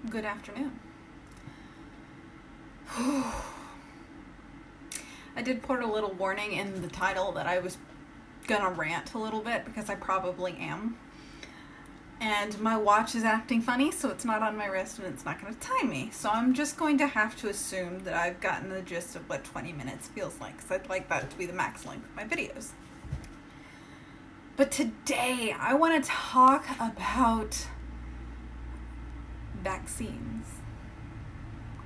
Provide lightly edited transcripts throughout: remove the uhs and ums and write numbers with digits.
Good afternoon. I did put a little warning in the title that I was gonna rant a little bit because I probably am. And my watch is acting funny, so it's not on my wrist and it's not gonna time me. So I'm just going to have to assume that I've gotten the gist of what 20 minutes feels like, because I'd like that to be the max length of my videos. But today I want to talk about vaccines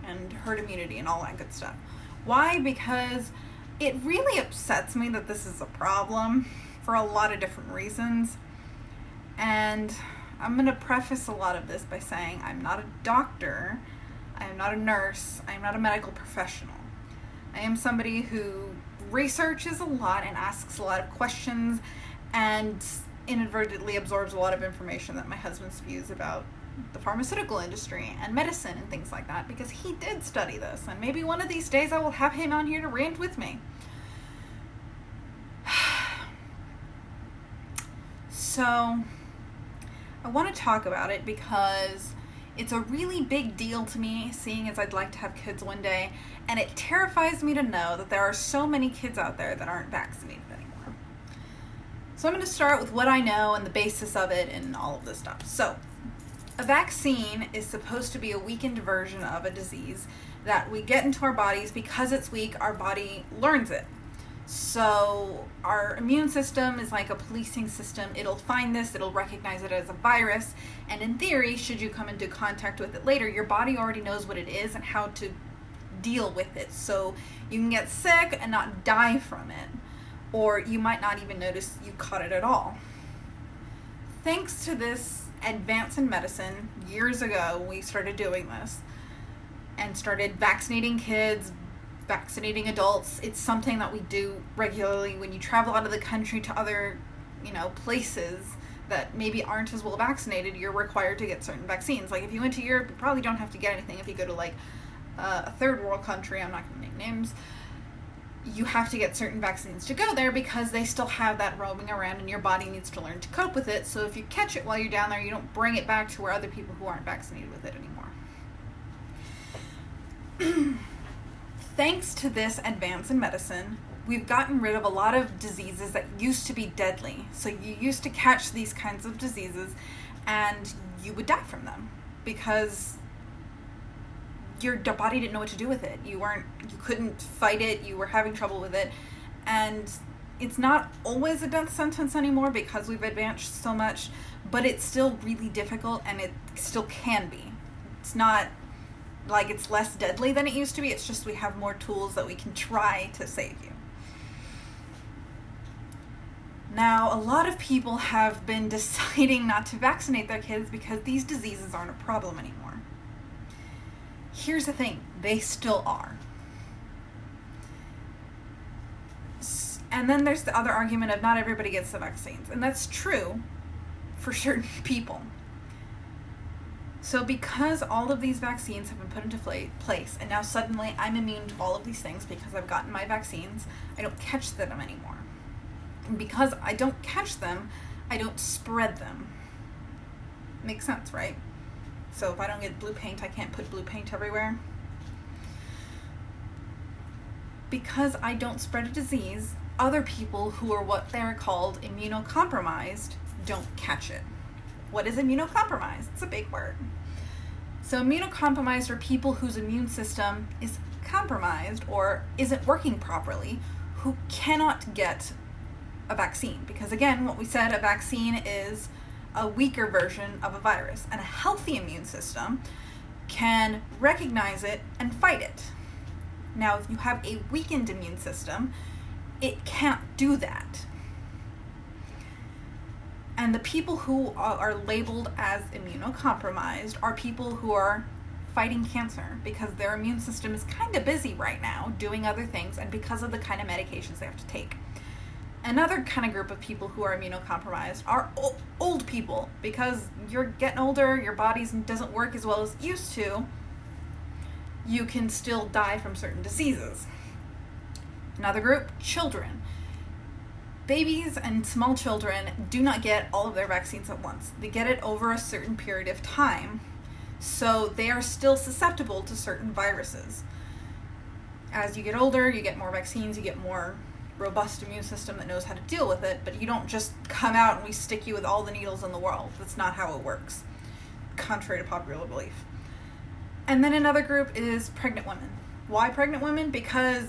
and herd immunity and all that good stuff. Why? Because it really upsets me that this is a problem for a lot of different reasons. And I'm going to preface a lot of this by saying I'm not a doctor, I am not a nurse, I am not a medical professional. I am somebody who researches a lot and asks a lot of questions and inadvertently absorbs a lot of information that my husband spews about the pharmaceutical industry and medicine and things like that, because he did study this, and maybe one of these days I will have him on here to rant with me. So I want to talk about it because it's a really big deal to me, seeing as I'd like to have kids one day, and it terrifies me to know that there are so many kids out there that aren't vaccinated anymore. So I'm going to start with what I know and the basis of it and all of this stuff. So a vaccine is supposed to be a weakened version of a disease that we get into our bodies. Because it's weak, our body learns it. So our immune system is like a policing system. It'll find this, it'll recognize it as a virus, and in theory, should you come into contact with it later, your body already knows what it is and how to deal with it. So you can get sick and not die from it, or you might not even notice you caught it at all. Thanks to this advance in medicine, years ago we started doing this and started vaccinating kids, vaccinating adults. It's something that we do regularly when you travel out of the country to other, places that maybe aren't as well vaccinated. You're required to get certain vaccines. Like if you went to Europe, you probably don't have to get anything. If you go to a third world country, I'm not going to name names, you have to get certain vaccines to go there because they still have that roaming around and your body needs to learn to cope with it. So if you catch it while you're down there, you don't bring it back to where other people who aren't vaccinated with it anymore. Thanks to this advance in medicine, we've gotten rid of a lot of diseases that used to be deadly. So you used to catch these kinds of diseases and you would die from them because your body didn't know what to do with it. You couldn't fight it, you were having trouble with it. And it's not always a death sentence anymore because we've advanced so much, but it's still really difficult and it still can be. It's not like it's less deadly than it used to be, it's just we have more tools that we can try to save you. Now, a lot of people have been deciding not to vaccinate their kids because these diseases aren't a problem anymore. Here's the thing, they still are. And then there's the other argument of not everybody gets the vaccines. And that's true for certain people. So because all of these vaccines have been put into place, and now suddenly I'm immune to all of these things because I've gotten my vaccines, I don't catch them anymore. And because I don't catch them, I don't spread them. Makes sense, right? So if I don't get blue paint, I can't put blue paint everywhere. Because I don't spread a disease, other people who are what they're called immunocompromised don't catch it. What is immunocompromised? It's a big word. So immunocompromised are people whose immune system is compromised or isn't working properly, who cannot get a vaccine. Because again, what we said, a vaccine is a weaker version of a virus, and a healthy immune system can recognize it and fight it. Now, if you have a weakened immune system, it can't do that. And the people who are labeled as immunocompromised are people who are fighting cancer because their immune system is kind of busy right now doing other things, and because of the kind of medications they have to take. Another kind of group of people who are immunocompromised are old people, because you're getting older, your body doesn't work as well as it used to. You can still die from certain diseases. Another group, children. Babies and small children do not get all of their vaccines at once. They get it over a certain period of time. So they are still susceptible to certain viruses. As you get older, you get more vaccines, you get more robust immune system that knows how to deal with it, but you don't just come out and we stick you with all the needles in the world. That's not how it works, contrary to popular belief. And then another group is pregnant women. Why pregnant women? Because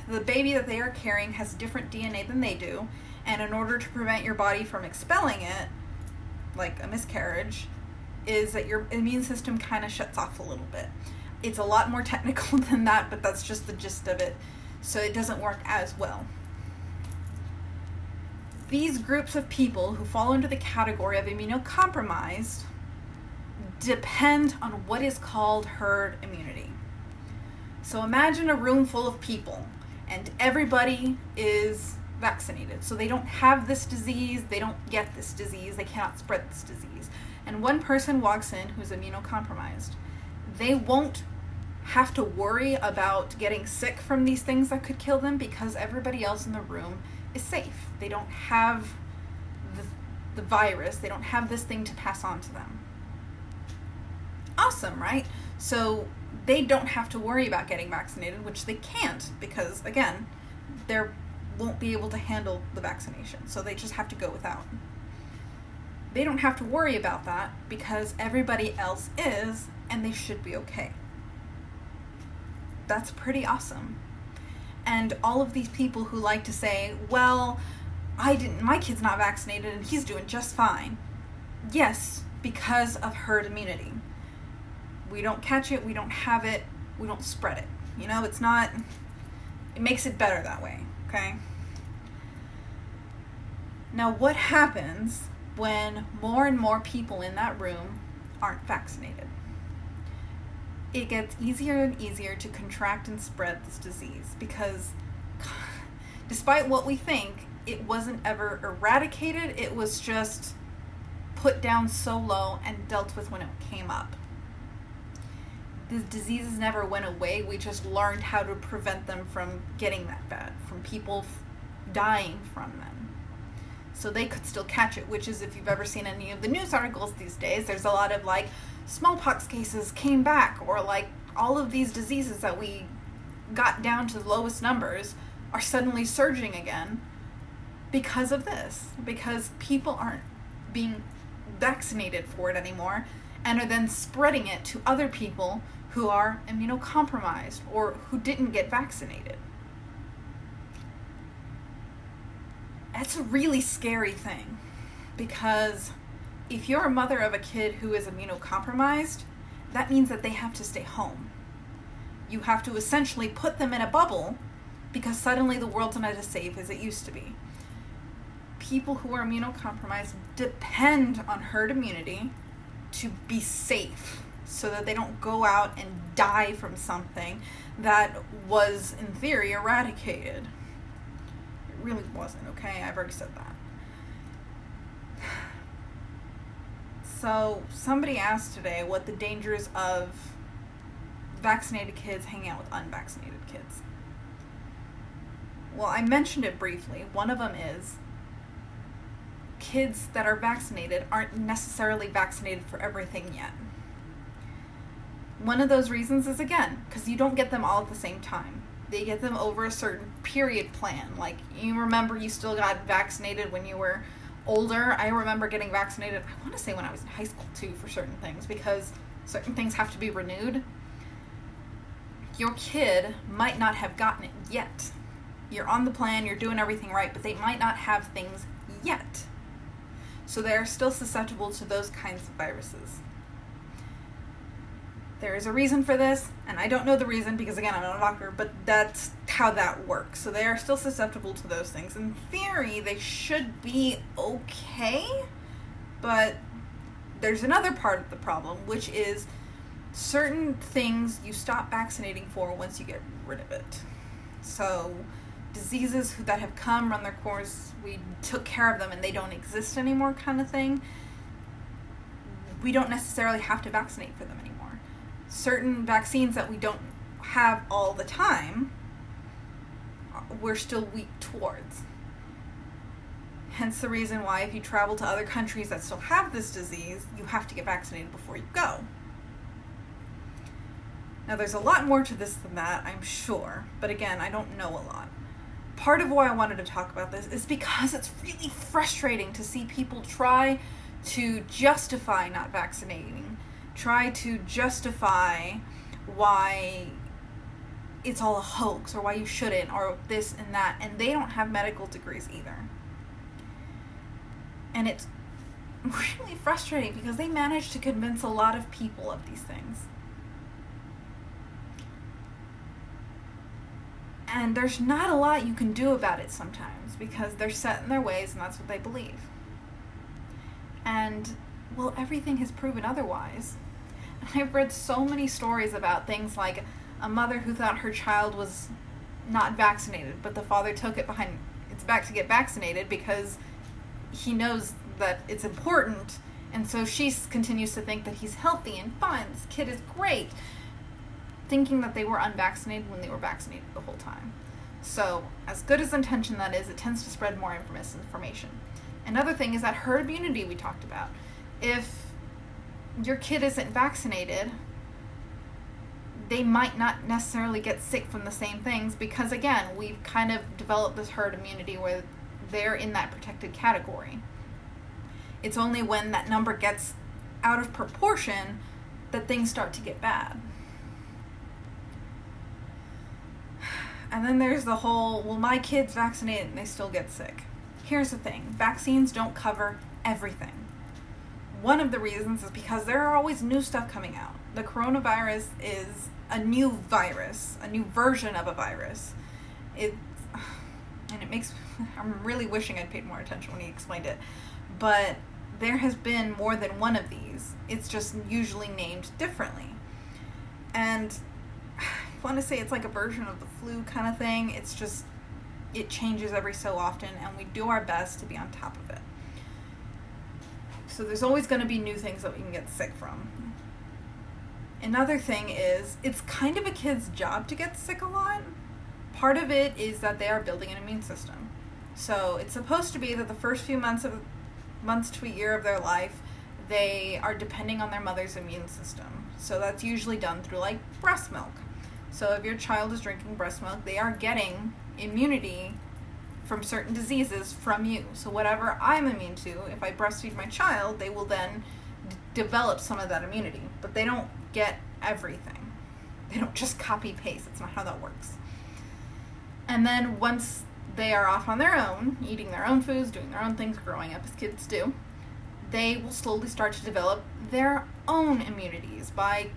the baby that they are carrying has different DNA than they do, and in order to prevent your body from expelling it, like a miscarriage, is that your immune system kind of shuts off a little bit. It's a lot more technical than that, but that's just the gist of it. So it doesn't work as well. These groups of people who fall into the category of immunocompromised depend on what is called herd immunity. So imagine a room full of people and everybody is vaccinated. So they don't have this disease, they don't get this disease, they cannot spread this disease. And one person walks in who's immunocompromised. They won't have to worry about getting sick from these things that could kill them because everybody else in the room is safe. They don't have the virus, they don't have this thing to pass on to them. Awesome, right? So they don't have to worry about getting vaccinated, which they can't because, again, they won't be able to handle the vaccination. So they just have to go without. They don't have to worry about that because everybody else is, and they should be okay. That's pretty awesome. And all of these people who like to say, well, my kid's not vaccinated and he's doing just fine. Yes, because of herd immunity. We don't catch it, we don't have it, we don't spread it. You know, it makes it better that way, okay? Now, what happens when more and more people in that room aren't vaccinated? It gets easier and easier to contract and spread this disease because despite what we think, it wasn't ever eradicated, it was just put down so low and dealt with when it came up. The diseases never went away, we just learned how to prevent them from getting that bad, from people dying from them. So they could still catch it, which is, if you've ever seen any of the news articles these days, there's a lot of like smallpox cases came back, or like all of these diseases that we got down to the lowest numbers are suddenly surging again because of this, because people aren't being vaccinated for it anymore and are then spreading it to other people who are immunocompromised or who didn't get vaccinated. That's a really scary thing, because if you're a mother of a kid who is immunocompromised, that means that they have to stay home. You have to essentially put them in a bubble because suddenly the world's not as safe as it used to be. People who are immunocompromised depend on herd immunity to be safe so that they don't go out and die from something that was, in theory, eradicated. It really wasn't, okay? I've already said that. So somebody asked today what the dangers of vaccinated kids hanging out with unvaccinated kids. Well, I mentioned it briefly. One of them is kids that are vaccinated aren't necessarily vaccinated for everything yet. One of those reasons is, again, because you don't get them all at the same time. They get them over a certain period plan. Like, you remember you still got vaccinated when you were older. I remember getting vaccinated, I want to say when I was in high school too, for certain things, because certain things have to be renewed. Your kid might not have gotten it yet. You're on the plan, you're doing everything right, but they might not have things yet. So they're still susceptible to those kinds of viruses. There is a reason for this, and I don't know the reason because, again, I'm not a doctor, but that's how that works. So they are still susceptible to those things. In theory, they should be okay, but there's another part of the problem, which is certain things you stop vaccinating for once you get rid of it. So diseases that have come, run their course, we took care of them and they don't exist anymore kind of thing, we don't necessarily have to vaccinate for them anymore. Certain vaccines that we don't have all the time, we're still weak towards. Hence the reason why if you travel to other countries that still have this disease, you have to get vaccinated before you go. Now, there's a lot more to this than that, I'm sure, but again, I don't know a lot. Part of why I wanted to talk about this is because it's really frustrating to see people try to justify not vaccinating, try to justify why it's all a hoax or why you shouldn't or this and that, and they don't have medical degrees either. And it's really frustrating because they manage to convince a lot of people of these things. And there's not a lot you can do about it sometimes because they're set in their ways and that's what they believe. And, well, everything has proven otherwise. And I've read so many stories about things like a mother who thought her child was not vaccinated, but the father took it behind its back to get vaccinated because he knows that it's important, and so she continues to think that he's healthy and fine, this kid is great, thinking that they were unvaccinated when they were vaccinated the whole time. So, as good as intention that is, it tends to spread more misinformation. Another thing is that herd immunity we talked about. If your kid isn't vaccinated, they might not necessarily get sick from the same things because, again, we've kind of developed this herd immunity where they're in that protected category. It's only when that number gets out of proportion that things start to get bad. And then there's the whole, well, my kid's vaccinated and they still get sick. Here's the thing, vaccines don't cover everything. One of the reasons is because there are always new stuff coming out. The coronavirus is a new virus, a new version of a virus. I'm really wishing I'd paid more attention when he explained it. But there has been more than one of these. It's just usually named differently. And I want to say it's like a version of the flu kind of thing. It's just, it changes every so often, and we do our best to be on top of it. So there's always going to be new things that we can get sick from. Another thing is, it's kind of a kid's job to get sick a lot. Part of it is that they are building an immune system. So it's supposed to be that the first few months to a year of their life, they are depending on their mother's immune system. So that's usually done through like breast milk. So if your child is drinking breast milk, they are getting immunity from certain diseases from you. So whatever I'm immune to, if I breastfeed my child, they will then develop some of that immunity. But they don't get everything. They don't just copy paste. It's not how that works. And then once they are off on their own, eating their own foods, doing their own things, growing up as kids do, they will slowly start to develop their own immunities by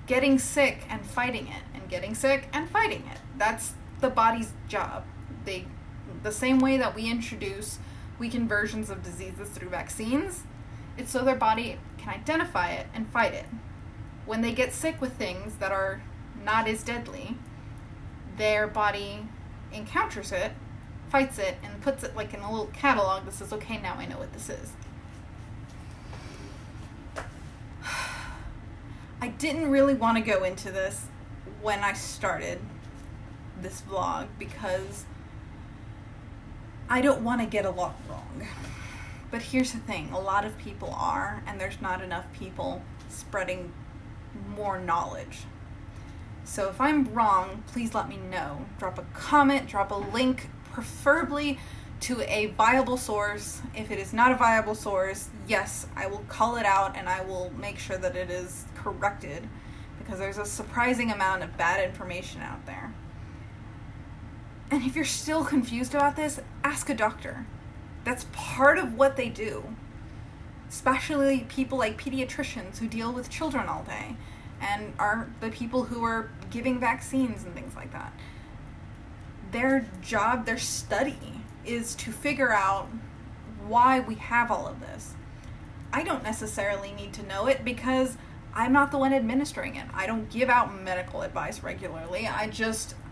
getting sick and fighting it, and getting sick and fighting it. That's the body's job. The same way that we introduce weakened versions of diseases through vaccines, it's so their body can identify it and fight it. When they get sick with things that are not as deadly, their body encounters it, fights it, and puts it like in a little catalog that says, okay, now I know what this is. I didn't really want to go into this when I started this vlog because I don't want to get a lot wrong. But here's the thing, a lot of people are, and there's not enough people spreading more knowledge. So if I'm wrong, please let me know. Drop a comment, drop a link, preferably to a viable source. If it is not a viable source, yes, I will call it out and I will make sure that it is corrected because there's a surprising amount of bad information out there. And if you're still confused about this, ask a doctor. That's part of what they do. Especially people like pediatricians who deal with children all day and are the people who are giving vaccines and things like that. Their job, their study, is to figure out why we have all of this. I don't necessarily need to know it because I'm not the one administering it. I don't give out medical advice regularly.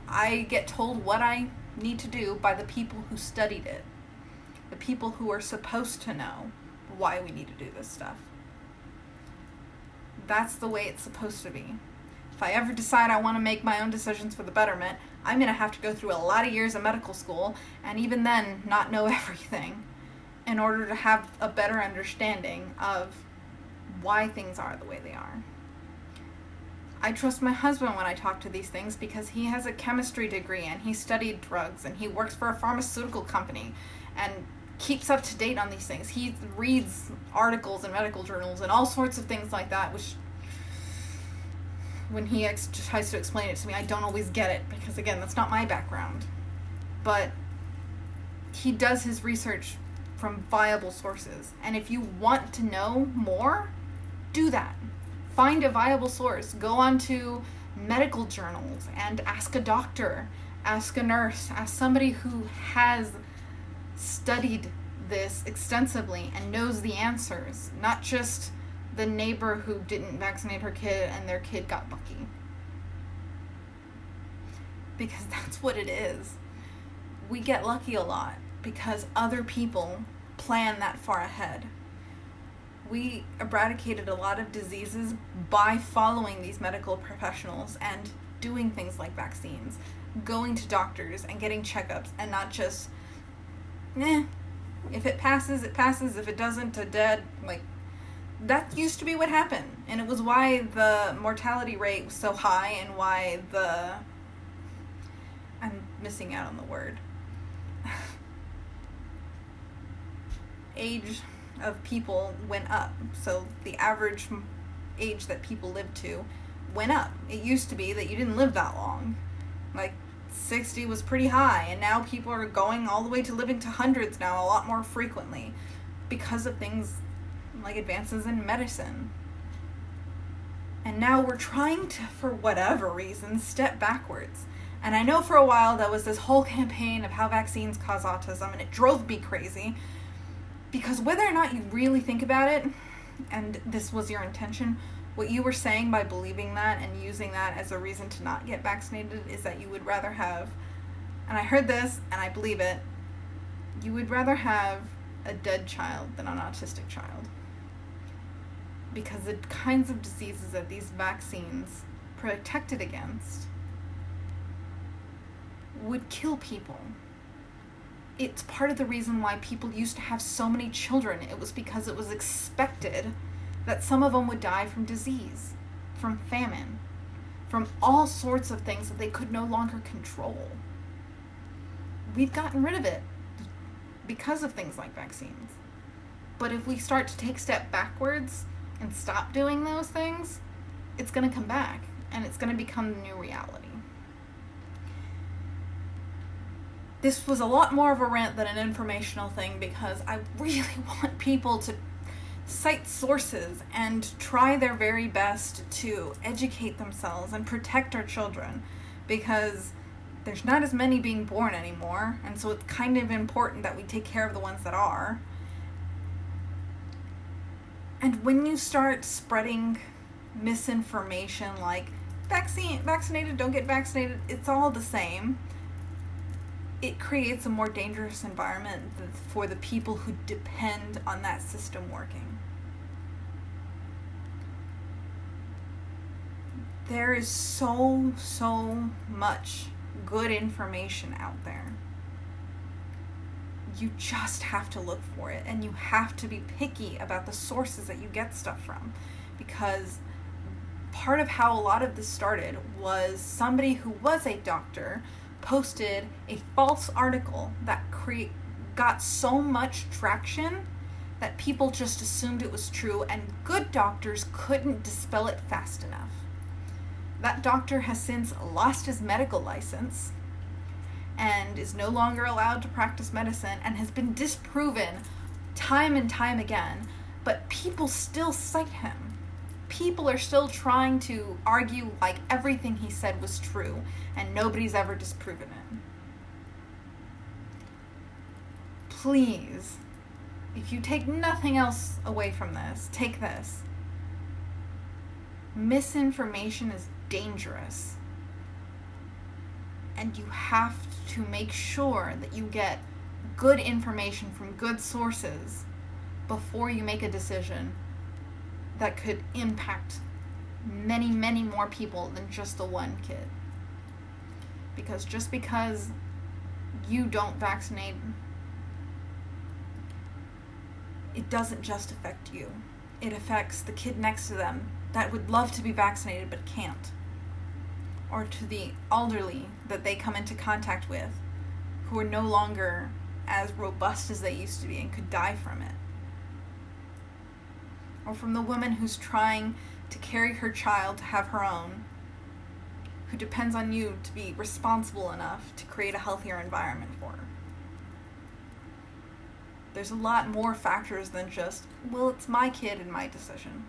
I get told what I need to do by the people who studied it. The people who are supposed to know why we need to do this stuff. That's the way it's supposed to be. If I ever decide I want to make my own decisions for the betterment, I'm going to have to go through a lot of years of medical school, and even then not know everything, in order to have a better understanding of why things are the way they are. I trust my husband when I talk to these things because he has a chemistry degree and he studied drugs and he works for a pharmaceutical company and keeps up to date on these things. He reads articles in medical journals and all sorts of things like that, which when he tries to explain it to me, I don't always get it because, again, that's not my background. But he does his research from viable sources. And if you want to know more, do that. Find a viable source. Go onto medical journals and ask a doctor, ask a nurse, ask somebody who has studied this extensively and knows the answers, not just the neighbor who didn't vaccinate her kid and their kid got lucky. Because that's what it is. We get lucky a lot because other people plan that far ahead. We eradicated a lot of diseases by following these medical professionals and doing things like vaccines, going to doctors and getting checkups, and not just, if it passes, it passes. If it doesn't, it's dead. Like, that used to be what happened. And it was why the mortality rate was so high and why I'm missing out on the word. Age of people went up. So the average age that people lived to went up. It used to be that you didn't live that long. Like 60 was pretty high, and now people are going all the way to living to hundreds now a lot more frequently because of things like advances in medicine. And now we're trying to, for whatever reason, step backwards. And I know for a while there was this whole campaign of how vaccines cause autism, and it drove me crazy. Because whether or not you really think about it, and this was your intention, what you were saying by believing that and using that as a reason to not get vaccinated is that you would rather have, and I heard this and I believe it, you would rather have a dead child than an autistic child. Because the kinds of diseases that these vaccines protected against would kill people. It's part of the reason why people used to have so many children. It was because it was expected that some of them would die from disease, from famine, from all sorts of things that they could no longer control. We've gotten rid of it because of things like vaccines. But if we start to take a step backwards and stop doing those things, it's going to come back and it's going to become the new reality. This was a lot more of a rant than an informational thing because I really want people to cite sources and try their very best to educate themselves and protect our children, because there's not as many being born anymore, and so it's kind of important that we take care of the ones that are. And when you start spreading misinformation like vaccinated, don't get vaccinated, it's all the same, it creates a more dangerous environment for the people who depend on that system working. There is so much good information out there. You just have to look for it, and you have to be picky about the sources that you get stuff from, because part of how a lot of this started was somebody who was a doctor posted a false article that got so much traction that people just assumed it was true, and good doctors couldn't dispel it fast enough. That doctor has since lost his medical license and is no longer allowed to practice medicine and has been disproven time and time again, but people still cite him. People are still trying to argue like everything he said was true, and nobody's ever disproven it. Please, if you take nothing else away from this, take this. Misinformation is dangerous, and you have to make sure that you get good information from good sources before you make a decision that could impact many more people than just the one kid. Because just because you don't vaccinate, it doesn't just affect you. It affects the kid next to them that would love to be vaccinated but can't. or to the elderly that they come into contact with who are no longer as robust as they used to be and could die from it. Or from the woman who's trying to carry her child to have her own, who depends on you to be responsible enough to create a healthier environment for her. There's a lot more factors than just, well, it's my kid and my decision.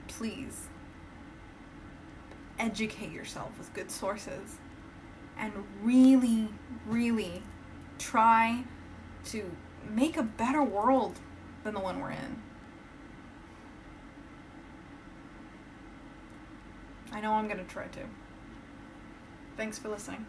Please, educate yourself with good sources and really, really try to make a better world than the one we're in. I know I'm going to try to. Thanks for listening.